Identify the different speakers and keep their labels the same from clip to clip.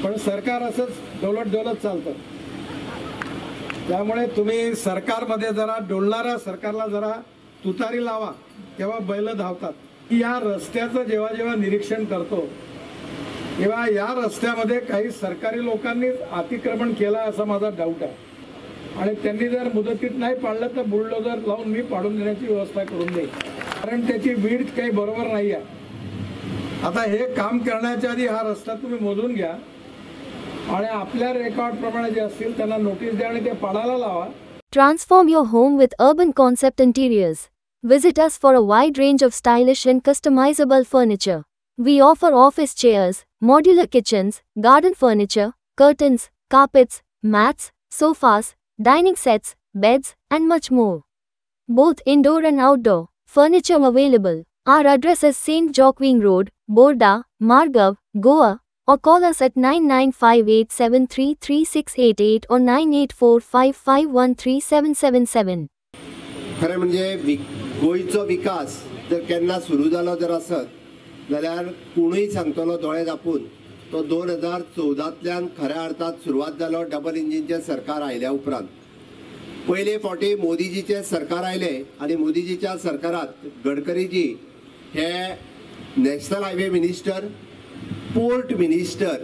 Speaker 1: पण सरकार असंच डोलत चालतं. त्यामुळे तुम्ही सरकारमध्ये जरा डोलणाऱ्या सरकारला जरा तुतारी लावा, तेव्हा बैल धावतात. या रस्त्याचं जेव्हा जेव्हा निरीक्षण करतो तेव्हा या रस्त्यामध्ये काही सरकारी लोकांनी अतिक्रमण केलं असा माझा डाऊट आहे. आणि त्यांनी जर मुदतीत नाही पाडलं तर बुलडोजर लावून मी पाडून देण्याची व्यवस्था करून देईल, कारण त्याची विड्थ काही बरोबर नाही आहे. आता हे काम करण्याच्या आधी हा रस्ता तुम्ही मोजून घ्या आणि आपल्या रेकॉर्ड प्रमाणे जे असतील त्यांना नोटीस द्या आणि ते पाडायला लावा.
Speaker 2: Transform your home with Urban Concept Interiors. Visit us for a wide range of stylish and customizable furniture. We offer office chairs, modular kitchens, garden furniture, curtains, carpets, mats, sofas, dining sets, beds, and much more. Both indoor and outdoor furniture available. Our address is St. Joaquin Road, Borda, Margav, Goa, or call us at 9958733688 or 9845513777.
Speaker 3: खरें म्हणजे गोयचो विकास जर केन्ना सुरू जालो जर आसत जाल्यार कोणूय सांगतलो दोळे धापून तो 2014तल्यान खऱ्या अर्थात सुरवात जालो डबल इंजिनचे सरकार आयल्या उपरांत. पयले फावटी मोदीजीचे सरकार आयले आनी मोदीजीच्या सरकारात गडकरीजी हे national highway minister, port minister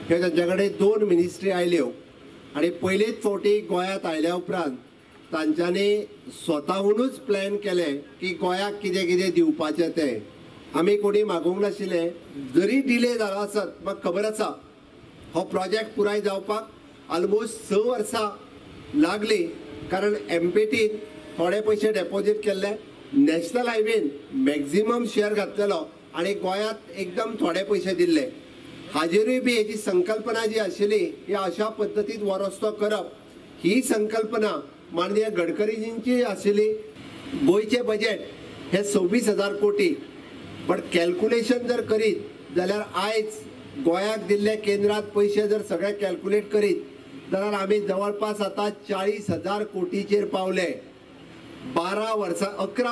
Speaker 3: हे तांचे कडेन 2 मिनिस्ट्री आयल्यो आनी पयलेच फावटी गोंयांत आयल्या उपरांत तांच्यांनी स्वताहूनच प्लॅन केले की गोंयाक कितें कितें दिवपाचें तें. आमी कोणी मागूंक नाशिल्ले. जरी डिले जालो आसत म्हाका खबर आसा हो प्रोजेक्ट पुराय जावपाक ऑलमोस्ट 6 वर्सां लागली, कारण एमपीटीन थोडे पयशे डेपॉझिट केल्ले, नॅशनल हायवेन मॅक्झिमम शेअर घातलेलो आनी गोंयांत एकदम थोडे पयशे दिल्ले. हाजेरूय बी हेची संकल्पना जी आशिल्ली ही अशा पद्दतीन हो रस्तो करप ही संकल्पना माननीय गडकरीजींची आशिल्ली. गोंयचे बजेट हे 26,000 कोटी, पण कॅल्क्युलेशन जर करीत जाल्यार आयज गोंयाक दिल्ले केंद्रात पयशे जर सगळे कॅल्क्युलेट करीत जाल्यार आमी जवळपास आता 40,000 कोटीचेर पावले. 11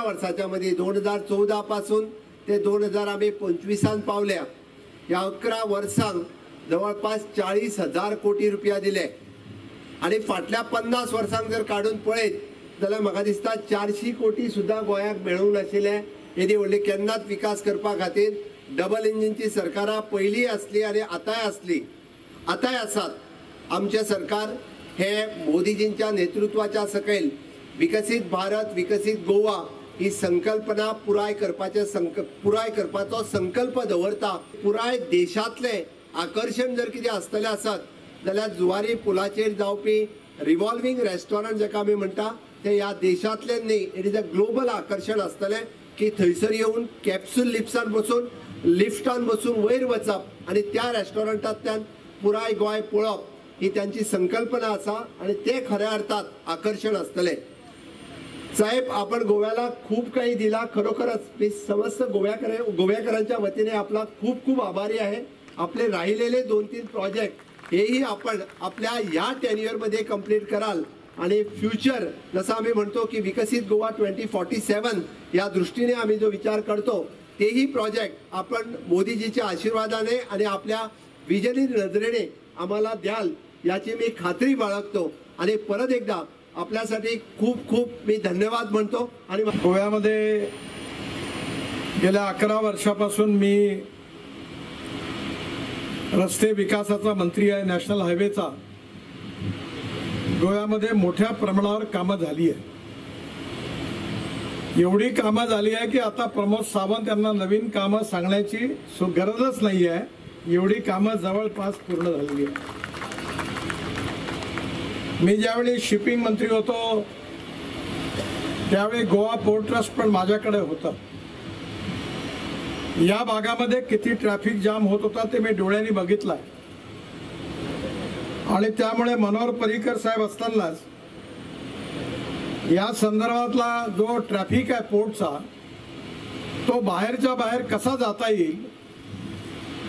Speaker 3: वर्सांच्या मदीं 2014 पासून ते 2025 पावल्या. ह्या 11 वर्सांक जवळपास 40,000 कोटी रुपया दिले आणि फाटल्या 50 वर्सांक जर काढून पळयत जाल्यार म्हाका दिसता 400 कोटी सुद्धा गोंयाक मेळूंक नाशिल्ले. येदी व्हडली केन्नाच विकास करपा खातीर डबल इंजिनची सरकारां पयलीं आसली आनी आतांय आसात. आमचे सरकार हे मोदीजींच्या नेतृत्वाच्या सकयल विकसीत भारत विकसीत गोवा ही संकल्पना पुराय करपाचो संकल्प दवरता. पुराय देशातले आकर्षण जर कितें आसतलें आसत जाल्यार जुवारी पुलाचेर जावपी रिव्हॉल्विंग रेस्टॉरंट जेका आमी म्हणटा ते ह्या देशातले न्ही, इट इज अ ग्लोबल आकर्षण आसतलें की थंयसर येवन कॅप्सूल लिफ्टान बसून वयर वचप आनी त्या रेस्टॉरंटांतल्यान पुराय गोंय पळोवप ही त्यांची संकल्पना आसा आनी ते खऱ्या अर्थात आकर्षण आसतलें. साहेब, आपण गोव्याला खूप काही दिला. खरोखरच मी समस्त गोव्याकरांच्या वतीने आपला खूप खूप आभारी आहे. आपले राहिलेले 2-3 प्रोजेक्ट हेही आपण आपल्या या टेन्युअरमध्ये कंप्लीट कराल आणि फ्युचर जसं आम्ही म्हणतो की विकसित गोवा 2047 या दृष्टीने आम्ही जो विचार करतो तेही प्रोजेक्ट आपण मोदीजीच्या आशीर्वादाने आणि आपल्या विजनी नजरेने आम्हाला द्याल याची मी खात्री बाळगतो. आणि परत एकदा आपल्यासाठी खूप खूप मी धन्यवाद म्हणतो. आणि
Speaker 1: गोव्यामध्ये गेल्या 11 वर्षापासून मी रस्ते विकासाचा मंत्री आहे, नॅशनल हायवेचा. गोव्यामध्ये मोठ्या प्रमाणावर कामं झाली आहे. एवढी कामं झाली आहे की आता प्रमोद सावंत यांना नवीन कामं सांगण्याची गरजच नाही आहे. एवढी कामं जवळपास पूर्ण झालेली आहे. मी ज्यावेळी शिपिंग मंत्री होतो त्यावेळी गोवा पोर्ट ट्रस्ट पण माझ्याकडे होतं. या भागामध्ये किती ट्रॅफिक जाम होत होता ते मी डोळ्यांनी बघितलं आणि त्यामुळे मनोहर पर्रिकर साहेब असतानाच या संदर्भातला जो ट्रॅफिक आहे पोर्टचा तो बाहेरच्या बाहेर कसा जाता येईल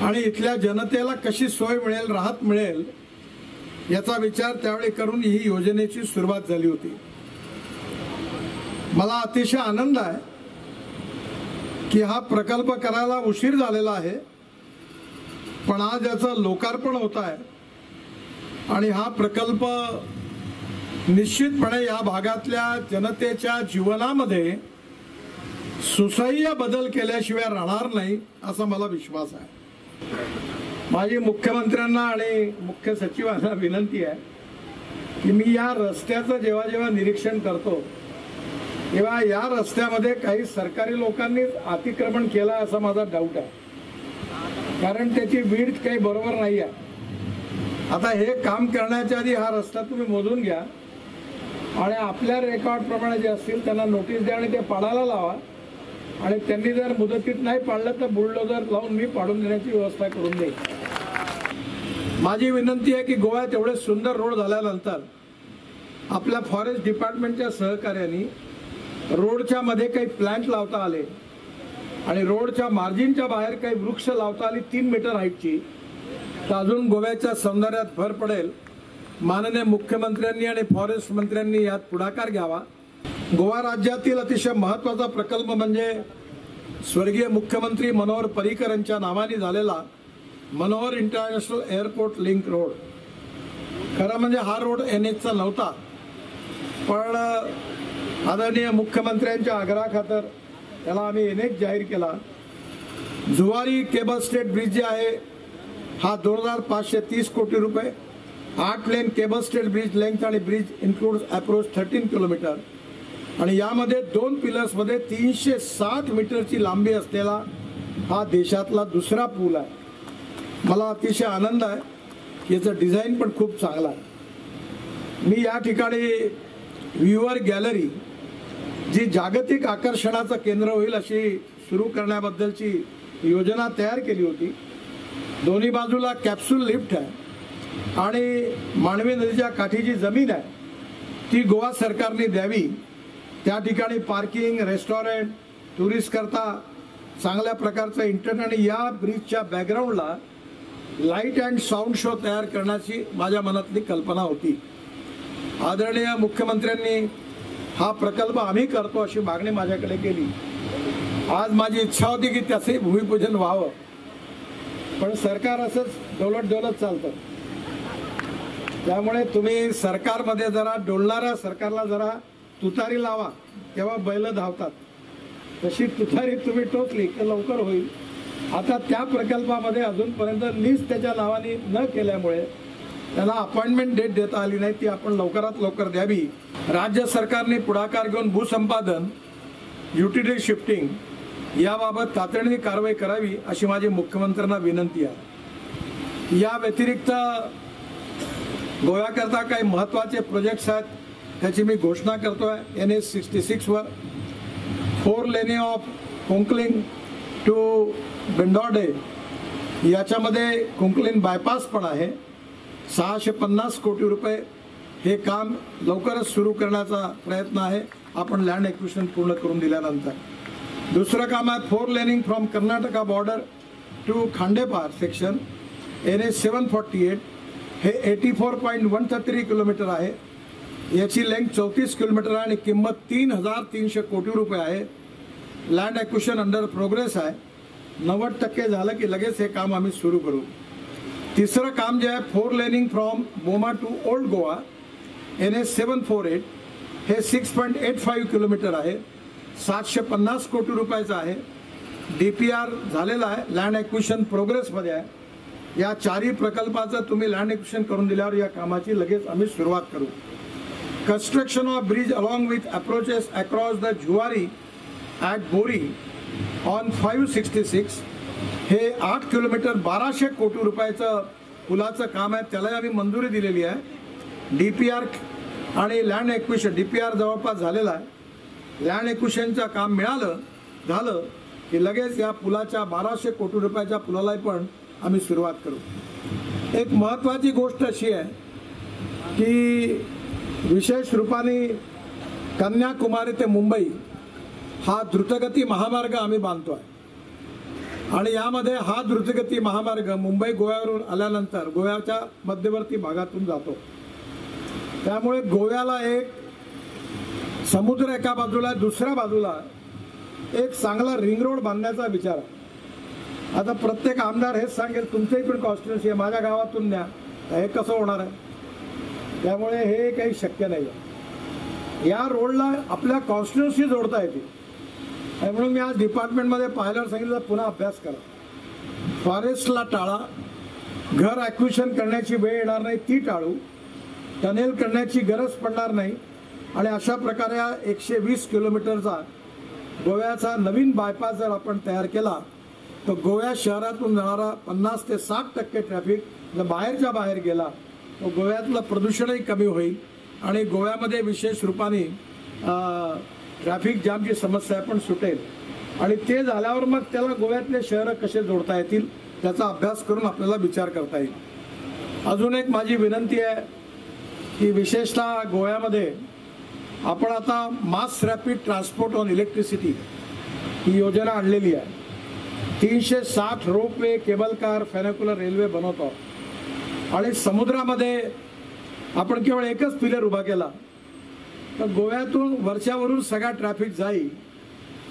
Speaker 1: आणि इथल्या जनतेला कशी सोय मिळेल, राहत मिळेल याचा विचार त्यावेळी करून ही योजनेची सुरुवात झाली होती. मला अतिशय आनंद आहे की हा प्रकल्प करायला उशीर झालेला आहे, पण आज याचं लोकार्पण होत आहे आणि हा प्रकल्प निश्चितपणे या भागातल्या जनतेच्या जीवनामध्ये सुसह्य बदल केल्याशिवाय राहणार नाही असा मला विश्वास आहे। माझी मुख्यमंत्र्यांना आणि मुख्य सचिवांना विनंती आहे की मी या रस्त्याचं जेव्हा जेव्हा निरीक्षण करतो तेव्हा या रस्त्यामध्ये काही सरकारी लोकांनी अतिक्रमण केलं असा माझा डाऊट आहे, कारण त्याची विड्थ काही बरोबर नाही आहे। आता हे काम करण्याच्या आधी हा रस्ता तुम्ही मोजून घ्या आणि आपल्या रेकॉर्ड प्रमाणे जे असतील त्यांना नोटीस द्या आणि ते पाडायला लावा आणि त्यांनी जर मुदतीत नाही पाडलं तर बुलडोजर लावून मी पाडून देण्याची व्यवस्था करून देईन। माझी विनंती आहे की गोव्यात एवढे सुंदर रोड झाल्यानंतर आपल्या फॉरेस्ट डिपार्टमेंटच्या सहकार्याने रोडच्या मध्ये काही प्लांट लावता आले आणि रोडच्या मार्जिनच्या बाहेर काही वृक्ष लावता आली 3 मीटर हाईटची, तर अजून गोव्याच्या सौंदर्यात भर पडेल। माननीय मुख्यमंत्र्यांनी आणि फॉरेस्ट मंत्र्यांनी यात पुढाकार घ्यावा। गोवा राज्यातील अतिशय महत्त्वाचा प्रकल्प म्हणजे स्वर्गीय मुख्यमंत्री मनोहर पर्रिकर यांच्या नावाने झालेला Manohar international airport link road. खरं म्हणजे हा रोड NH चा नव्हता, पण आदरणीय मुख्यमंत्र्यांच्या आग्रहाखातर त्याला आम्ही NH जाहीर केला। जुवारी केबल स्टेट ब्रिज जे आहे हा 2530 कोटी रुपये, 8 लेन केबल स्टेट ब्रिज लेंथ आणि ब्रिज इन्क्लूड्स अप्रोच 13 किलोमीटर आणि यामध्ये 2 पिलर्स मध्ये 360 मीटरची लांबी असलेला हा देशातला दुसरा पूल आहे। मला अतिशय आनंद आहे की याचं डिझाईन पण खूप चांगला आहे। मी या ठिकाणी व्ह्यूअर गॅलरी जी जागतिक आकर्षणाचं केंद्र होईल अशी सुरू करण्याबद्दलची योजना तयार केली होती। दोन्ही बाजूला कॅप्सूल लिफ्ट आहे आणि मांडवी नदीच्या काठी जी जमीन आहे ती गोवा सरकारने द्यावी। त्या ठिकाणी पार्किंग, रेस्टॉरंट, टुरिस्ट करता चांगल्या प्रकारचं इंटरनेट आणि या ब्रिजच्या बॅकग्राऊंडला लाईट अँड साऊंड शो तयार करण्याची माझ्या मनातली कल्पना होती। आदरणीय मुख्यमंत्र्यांनी हा प्रकल्प आम्ही करतो अशी मागणी माझ्याकडे केली। आज माझी इच्छा होती की त्याचे भूमिपूजन व्हावं, पण सरकार असंच डोलत चालतं। त्यामुळे तुम्ही सरकारमध्ये जरा डोलणाऱ्या सरकारला जरा तुतारी लावा, तेव्हा बैल धावतात। तशी तुतारी तुम्ही टोचली की लवकर होईल। आता त्या प्रकल्पामध्ये अजूनपर्यंत लीज त्याच्या नावाने न केल्यामुळे त्याला अपॉइंटमेंट डेट देता आली नाही, ती आपण लवकरात लवकर द्यावी। राज्य सरकारने पुढाकार घेऊन भूसंपादन, युटिलिटी शिफ्टिंग याबाबत तातडीने कारवाई करावी अशी माझी मुख्यमंत्र्यांना विनंती आहे। या व्यतिरिक्त गोव्याकरता काही महत्त्वाचे प्रोजेक्ट्स आहेत, त्याची मी घोषणा करतोय। NH 66 वर 4 लेने ऑफ कोंकलिंग टू बेंडोडे, याच्यामध्ये कोंकलिंग बायपास पण आहे। 650 कोटी रुपये हे काम लवकरच सुरू करण्याचा प्रयत्न आहे आपण लँड एक्विजिशन पूर्ण करून दिल्यानंतर। दुसरं काम आहे 4 laning from Karnataka border to Khandepar section NH 748, हे 84.133 किलोमीटर आहे। याची लेंथ 34 किलोमीटर आहे आणि किंमत 3300 कोटी रुपये आहे। लँड एक्विजिशन अंडर प्रोग्रेस आहे। 90% झालं की लगेच हे काम आम्ही सुरू करू। तिसरं काम जे आहे 4 laning from Bhoma to old Goa NH 748, हे 6.85 किलोमीटर आहे, 750 कोटी रुपयाचं आहे। DPR झालेला आहे, लँड एक्विजिशन प्रोग्रेसमध्ये आहे। या चारही प्रकल्पाचं तुम्ही लँड एक्विजिशन करून दिल्यावर या कामाची लगेच आम्ही सुरुवात करू। Construction of bridge along with approaches across the Zuari at Bori on 566, हे 8 किलोमीटर 1200 कोटी रुपयाचं पुलाचं काम आहे, त्याला आम्ही मंजुरी दिलेली आहे। DPR आणि लँड एक्विजिशन, DPR जवळपास झालेला आहे। लँड एक्विजिशनचं काम झालं की लगेच या पुलाच्या 1200 कोटी रुपयाच्या पुलाला पण आम्ही सुरुवात करू। एक महत्त्वाची गोष्ट अशी आहे की विशेष रूपाने कन्याकुमारी ते मुंबई हा द्रुतगती महामार्ग आम्ही बांधतोय आणि यामध्ये हा द्रुतगती महामार्ग मुंबई गोव्यावरून आल्यानंतर गोव्याच्या मध्यवर्ती भागातून जातो। त्यामुळे गोव्याला एक समुद्र एका बाजूला, दुसऱ्या बाजूला एक चांगला रिंग रोड बांधण्याचा विचार आहे। आता प्रत्येक आमदार हेच सांगेल तुमचंही पण कॉन्स्टिट्युन्सी आहे, माझ्या गावातून न्या, हे कसं होणार आहे? त्यामुळे हे काही शक्य नाही आहे. या रोडला आपल्या कॉन्स्टिट्युन्सी जोडता येते. आणि म्हणून मी आज डिपार्टमेंटमध्ये पाहिल्यावर सांगितलं पुन्हा अभ्यास करा, फॉरेस्टला टाळा, घर ॲक्विशन करण्याची वेळ येणार नाही ती टाळू, टनेल करण्याची गरज पडणार नाही. आणि अशा प्रकारे 120 किलोमीटरचा गोव्याचा नवीन बायपास जर आपण तयार केला तर गोव्या शहरातून जाणारा 50 ते 60% ट्रॅफिक जर बाहेरच्या बाहेर गेला तर गोव्यातलं प्रदूषणही कमी होईल आणि गोव्यामध्ये विशेष रूपाने ट्रॅफिक जामची समस्या पण सुटेल. आणि ते झाल्यावर मग त्याला गोव्यातले शहरं कसे जोडता येतील त्याचा अभ्यास करून आपल्याला विचार करता येईल. अजून एक माझी विनंती आहे की विशेषतः गोव्यामध्ये आपण आता मास रॅपिड ट्रान्सपोर्ट ऑन इलेक्ट्रिसिटी ही योजना आणलेली आहे. 360 रोपवे, केबल कार, फेनिक्युलर रेल्वे बनवतो आणि समुद्रामध्ये आपण केवळ एकच पिलर उभा केला तर गोव्यातून वरच्यावरून सगळा ट्रॅफिक जाईल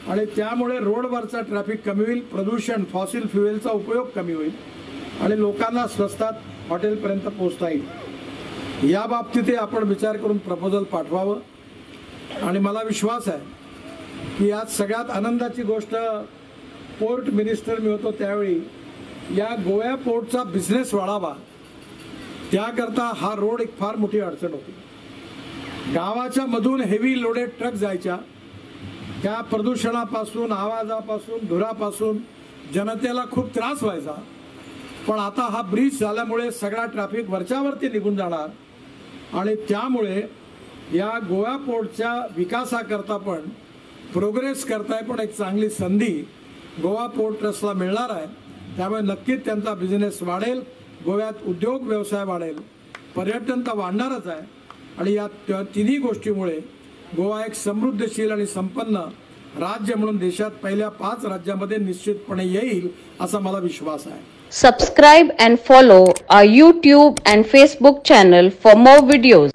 Speaker 1: आणि त्यामुळे रोडवरचा ट्रॅफिक कमी होईल, प्रदूषण, फॉसिल फ्युएलचा उपयोग कमी होईल आणि लोकांना स्वस्तात हॉटेलपर्यंत पोहोचता येईल. या बाबतीत आपण विचार करून प्रपोजल पाठवावं. आणि मला विश्वास आहे की आज सगळ्यात आनंदाची गोष्ट, पोर्ट मिनिस्टर मी होतो त्यावेळी या गोवा पोर्टचा बिझनेस वाढावा त्याकरता हा रोड एक फार मोठी अडचण होती. गावाच्या मधून हेवी लोडेड ट्रक जायच्या, त्या प्रदूषणापासून, आवाजापासून, धुरापासून जनतेला खूप त्रास व्हायचा. पण आता हा ब्रिज झाल्यामुळे सगळा ट्रॅफिक वरच्यावरती निघून जाणार आणि त्यामुळे या गोवा पोर्टच्या विकासाकरता पण, प्रोग्रेस करताय पण एक चांगली संधी गोवा पोर्ट ट्रस्टला मिळणार आहे. त्यामुळे नक्कीच त्यांचा बिझनेस वाढेल, गोव्यात उद्योग व्यवसाय वाढेल, पर्यटन तर वाढणारच आहे आणि या तिन्ही गोष्टीमुळे गोवा एक समृद्धशील आणि संपन्न राज्य म्हणून देशात पहिल्या 5 राज्यांमध्ये निश्चितपणे येईल असा मला विश्वास आहे.
Speaker 4: Subscribe and follow our YouTube and Facebook channel for more videos.